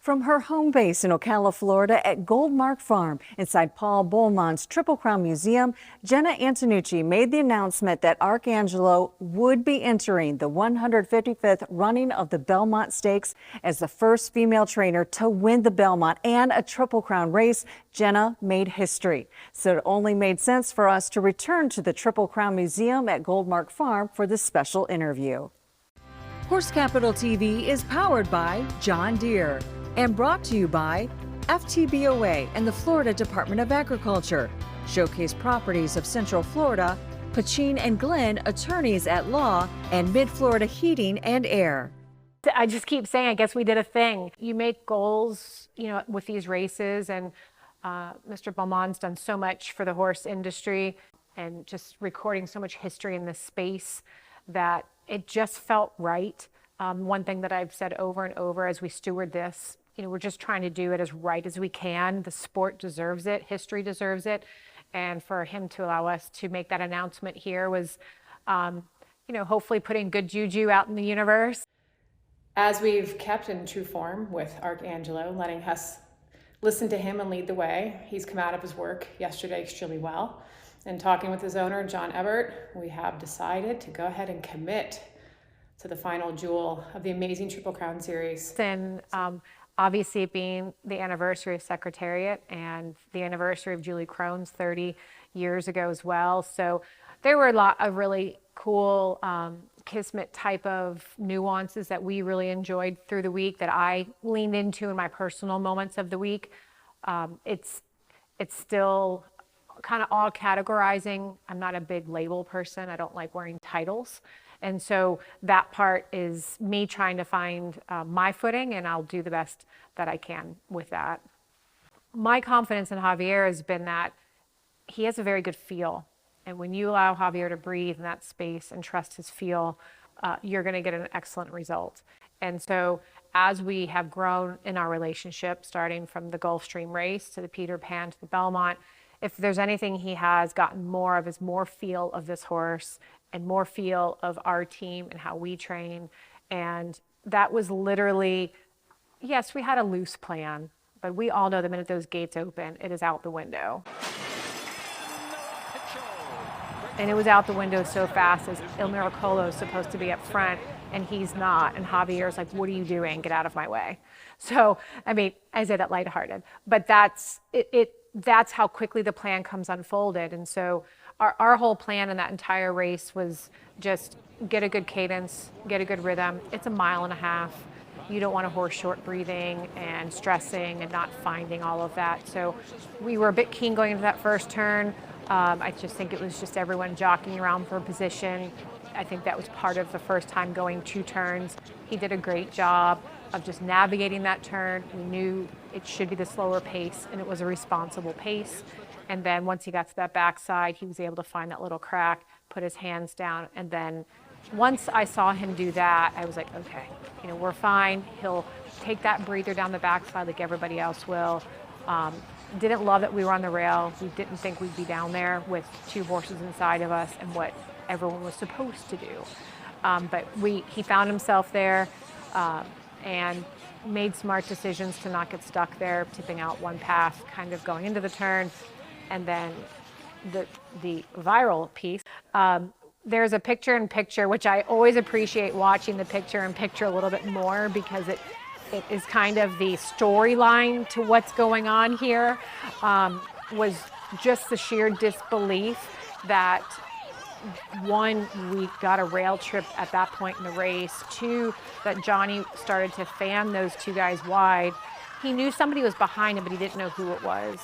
From her home base in Ocala, Florida at GoldMark Farm inside Paul Beaumont's Triple Crown Museum, Jena Antonucci made the announcement that Arcangelo would be entering the 155th running of the Belmont Stakes as the first female trainer to win the Belmont and a Triple Crown race. Jena made history, so it only made sense for us to return to the Triple Crown Museum at GoldMark Farm for this special interview. Horse Capital TV is powered by John Deere and brought to you by FTBOA and the Florida Department of Agriculture, Showcase Properties of Central Florida, Piccin and Glynn, attorneys at law, and Mid-Florida Heating and Air. I just keep saying, I guess we did a thing. You make goals, with these races, and Mr. Belmont's done so much for the horse industry and just recording so much history in this space that it just felt right. One thing that I've said over and over as we steward this, we're just trying to do it as right as we can. The sport deserves it. History deserves it. And for him to allow us to make that announcement here was, hopefully putting good juju out in the universe. As we've kept in true form with Arcangelo, letting us listen to him and lead the way, he's come out of his work yesterday extremely well. And talking with his owner, John Ebert, we have decided to go ahead and commit to the final jewel of the amazing Triple Crown Series. And obviously it being the anniversary of Secretariat and the anniversary of Julie Crone's 30 years ago as well. So there were a lot of really cool Kismet type of nuances that we really enjoyed through the week that I leaned into in my personal moments of the week. It's still kind of all categorizing. I'm not a big label person. I don't like wearing titles. And so that part is me trying to find my footing, and I'll do the best that I can with that. My confidence in Javier has been that he has a very good feel. And when you allow Javier to breathe in that space and trust his feel, you're going to get an excellent result. And so as we have grown in our relationship, starting from the Gulfstream race to the Peter Pan to the Belmont, if there's anything he has gotten more of is more feel of this horse and more feel of our team and how we train. And that was literally, yes, we had a loose plan, but we all know the minute those gates open, it is out the window. And it was out the window so fast as Il Miracolo is supposed to be up front and he's not. And Javier's like, what are you doing? Get out of my way. So, I say that lighthearted, but that's how quickly the plan comes unfolded. And so our whole plan in that entire race was just get a good cadence, get a good rhythm. It's a 1.5 miles. You don't want a horse short breathing and stressing and not finding all of that. So we were a bit keen going into that first turn. I just think it was just everyone jockeying around for a position. I think that was part of the first time going 2 turns. He did a great job of just navigating that turn. We knew it should be the slower pace, and it was a responsible pace. And then once he got to that backside, he was able to find that little crack, put his hands down, and then once I saw him do that, I was like, okay, we're fine. He'll take that breather down the backside like everybody else will. Didn't love that we were on the rail. We didn't think we'd be down there with 2 horses inside of us and what everyone was supposed to do. But he found himself there and made smart decisions to not get stuck there, tipping out one path, kind of going into the turn. And then the viral piece, there's a picture-in-picture, which I always appreciate watching the picture-in-picture a little bit more because it is kind of the storyline to what's going on here, was just the sheer disbelief that 1, we got a rail trip at that point in the race. 2, that Johnny started to fan those 2 guys wide. He knew somebody was behind him, but he didn't know who it was.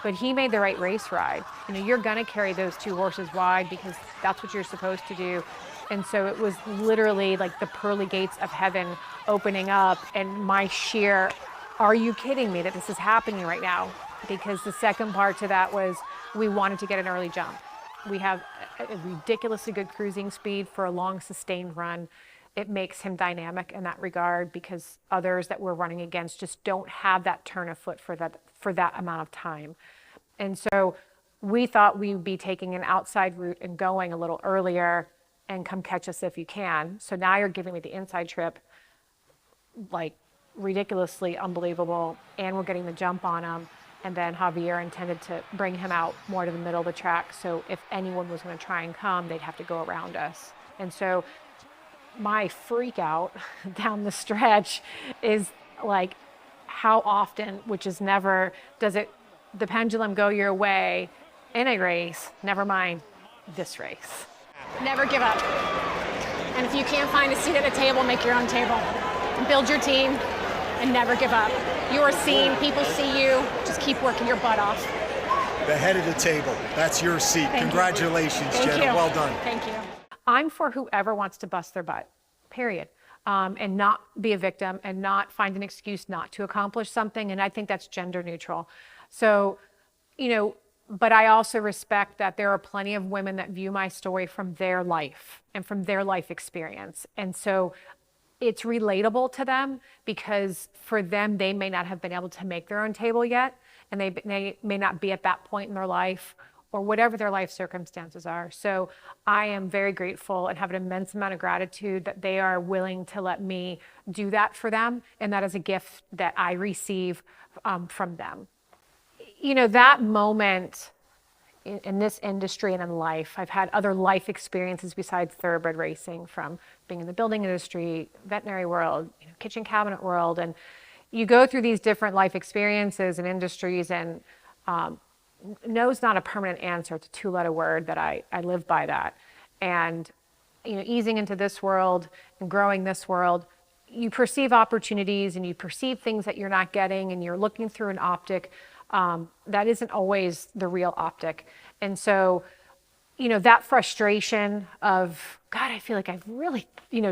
But he made the right race ride. You're gonna carry those 2 horses wide because that's what you're supposed to do. And so it was literally like the pearly gates of heaven opening up, and my sheer, are you kidding me that this is happening right now? Because the second part to that was we wanted to get an early jump. We have a ridiculously good cruising speed for a long sustained run. It makes him dynamic in that regard because others that we're running against just don't have that turn of foot for that amount of time. And so we thought we would be taking an outside route and going a little earlier and come catch us if you can. So now you're giving me the inside trip like ridiculously unbelievable, and we're getting the jump on him. And then Javier intended to bring him out more to the middle of the track. So if anyone was going to try and come, they'd have to go around us. And so my freak out down the stretch is like, how often, which is never, does the pendulum go your way in a race, never mind this race. Never give up. And if you can't find a seat at a table, make your own table. And build your team and never give up. You are seen, people see you, just keep working your butt off. The head of the table, that's your seat. Thank Congratulations, you. Jena, well done. Thank you. I'm for whoever wants to bust their butt, period. And not be a victim and not find an excuse not to accomplish something. And I think that's gender neutral. So, but I also respect that there are plenty of women that view my story from their life and from their life experience. And so it's relatable to them, because for them, they may not have been able to make their own table yet. And they may not be at that point in their life, or whatever their life circumstances are. So I am very grateful and have an immense amount of gratitude that they are willing to let me do that for them. And that is a gift that I receive from them. That moment in this industry and in life, I've had other life experiences besides thoroughbred racing, from being in the building industry, veterinary world, kitchen cabinet world. And you go through these different life experiences and industries, and no's not a permanent answer. It's a two-letter word that I live by that. And, easing into this world and growing this world, you perceive opportunities and you perceive things that you're not getting, and you're looking through an optic that isn't always the real optic. And so, that frustration of, God, I feel like I've really,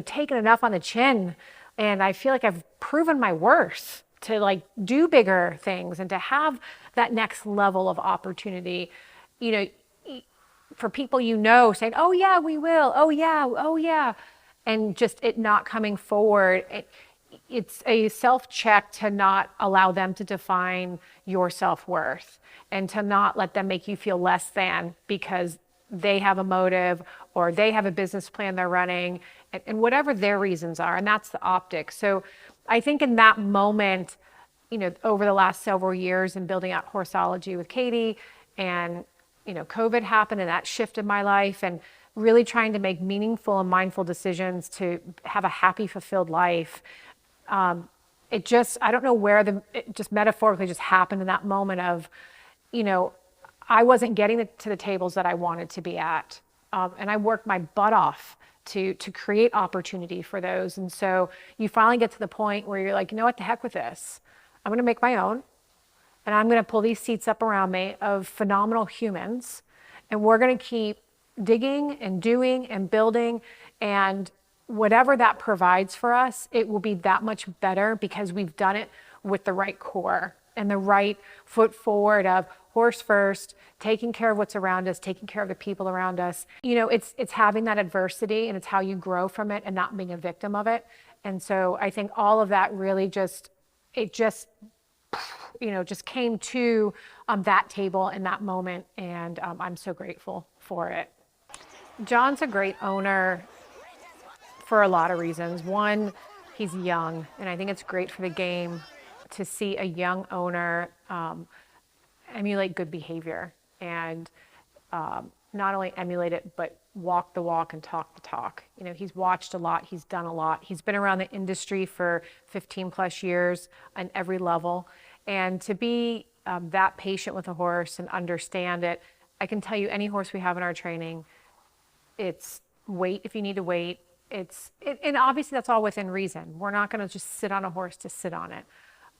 taken enough on the chin, and I feel like I've proven my worth to do bigger things and to have that next level of opportunity, for people, saying, oh yeah, we will. Oh yeah. And just it not coming forward. It's a self-check to not allow them to define your self-worth, and to not let them make you feel less than because they have a motive or they have a business plan they're running, and whatever their reasons are. And that's the optic. So I think in that moment, over the last several years in building out Horseology with Katie, and, COVID happened and that shifted my life, and really trying to make meaningful and mindful decisions to have a happy, fulfilled life. It just, I don't know where it just metaphorically just happened in that moment of, I wasn't getting to the tables that I wanted to be at. And I worked my butt off to create opportunity for those. And so you finally get to the point where you're like, what the heck with this? I'm going to make my own, and I'm going to pull these seats up around me of phenomenal humans, and we're going to keep digging and doing and building, and whatever that provides for us, it will be that much better because we've done it with the right core and the right foot forward of horse first, taking care of what's around us, taking care of the people around us. It's having that adversity, and it's how you grow from it and not being a victim of it. And so I think all of that really just came to that table in that moment, and I'm so grateful for it. John's a great owner for a lot of reasons. One, he's young, and I think it's great for the game to see a young owner emulate good behavior, and not only emulate it, but walk the walk and talk the talk. He's watched a lot, he's done a lot. He's been around the industry for 15 plus years on every level. And to be that patient with a horse and understand it, I can tell you any horse we have in our training, it's wait if you need to wait. And obviously that's all within reason. We're not gonna just sit on a horse to sit on it.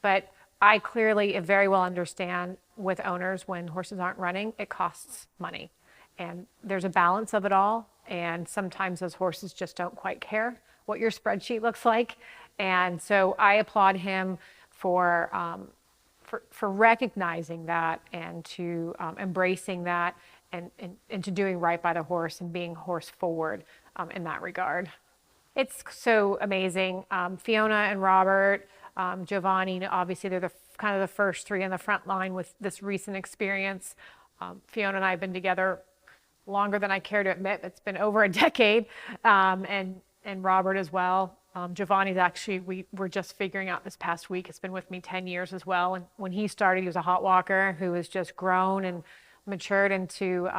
But I clearly very well understand with owners, when horses aren't running, it costs money. And there's a balance of it all. And sometimes those horses just don't quite care what your spreadsheet looks like. And so I applaud him for recognizing that, and to embracing that, and to doing right by the horse and being horse forward in that regard. It's so amazing. Fiona and Robert, Giovanni, obviously they're kind of the first three in the front line with this recent experience. Fiona and I have been together longer than I care to admit. It's been over a decade, and Robert as well. Giovanni's actually, we were just figuring out this past week, it's been with me 10 years as well. And when he started, he was a hot walker who has just grown and matured into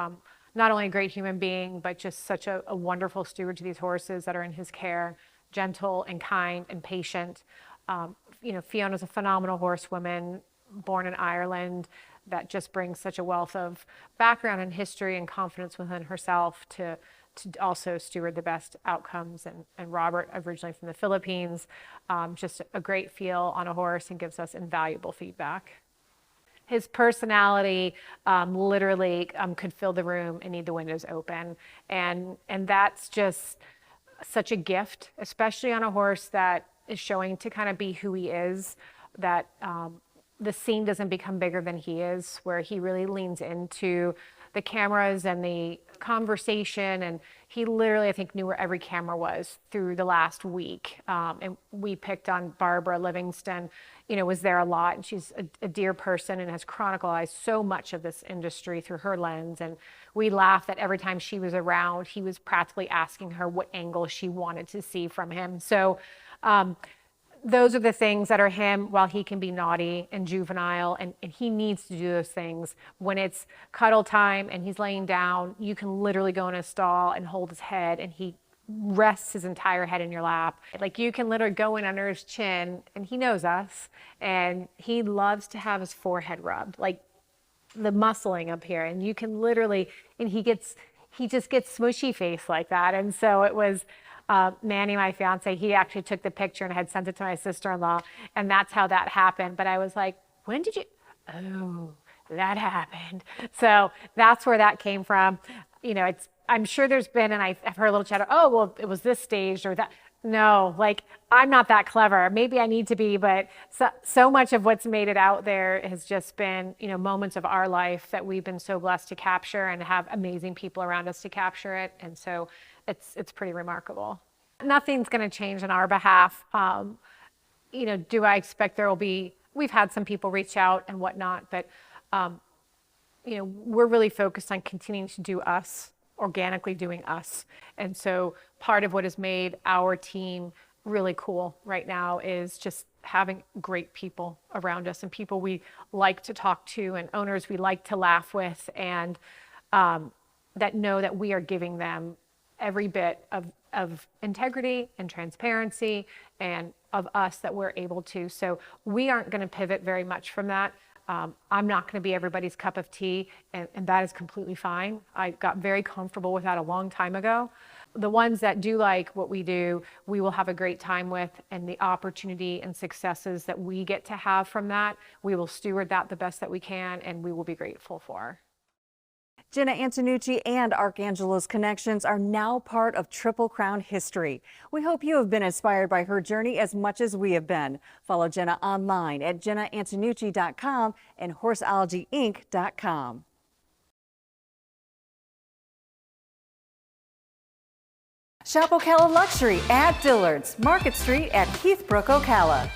not only a great human being, but just such a wonderful steward to these horses that are in his care, gentle and kind and patient. You know, Fiona's a phenomenal horsewoman, born in Ireland, that just brings such a wealth of background and history and confidence within herself to also steward the best outcomes. And Robert, originally from the Philippines, just a great feel on a horse and gives us invaluable feedback. His personality literally could fill the room and need the windows open. And that's just such a gift, especially on a horse that is showing to kind of be who he is, that the scene doesn't become bigger than he is, where he really leans into the cameras and the conversation. And he literally, I think, knew where every camera was through the last week. And we picked on Barbara Livingston, you know, was there a lot. And she's a dear person and has chronicled so much of this industry through her lens. And we laughed that every time she was around, he was practically asking her what angle she wanted to see from him. So those are the things that are him. While he can be naughty and juvenile, and he needs to do those things, when it's cuddle time and he's laying down, you can literally go in a stall and hold his head and he rests his entire head in your lap. Like, you can literally go in under his chin, and he knows us, and he loves to have his forehead rubbed, like the muscling up here, and you can literally, and he just gets smushy face like that. And so it was Manny, my fiance, he actually took the picture and had sent it to my sister-in-law, and that's how that happened. But I was like, when did you? Oh, that happened. So that's where that came from. You know, I'm sure there's been, and I've heard a little chatter, oh, well, it was this staged or that. No, like, I'm not that clever. Maybe I need to be, but so much of what's made it out there has just been, you know, moments of our life that we've been so blessed to capture and have amazing people around us to capture it. And so it's pretty remarkable. Nothing's going to change on our behalf. You know, do I expect there will be, we've had some people reach out and whatnot, but, you know, we're really focused on continuing to do us, organically doing us. And so part of what has made our team really cool right now is just having great people around us and people we like to talk to and owners we like to laugh with, and that know that we are giving them every bit of integrity and transparency and of us that we're able to. So we aren't going to pivot very much from that. I'm not going to be everybody's cup of tea, and that is completely fine. I got very comfortable with that a long time ago. The ones that do like what we do, we will have a great time with, and the opportunity and successes that we get to have from that, we will steward that the best that we can, and we will be grateful for. Jena Antonucci and Arcangelo's connections are now part of Triple Crown history. We hope you have been inspired by her journey as much as we have been. Follow Jena online at jenaantonucci.com and horseologyinc.com. Shop Ocala Luxury at Dillard's, Market Street at Heath, Brook, Ocala.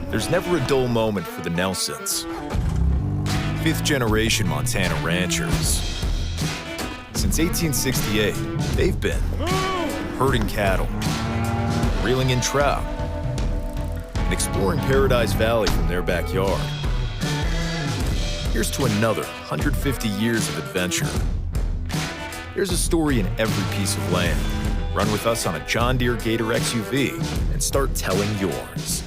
There's never a dull moment for the Nelsons. Fifth-generation Montana ranchers. Since 1868, they've been herding cattle, reeling in trout, and exploring Paradise Valley from their backyard. Here's to another 150 years of adventure. There's a story in every piece of land. Run with us on a John Deere Gator XUV and start telling yours.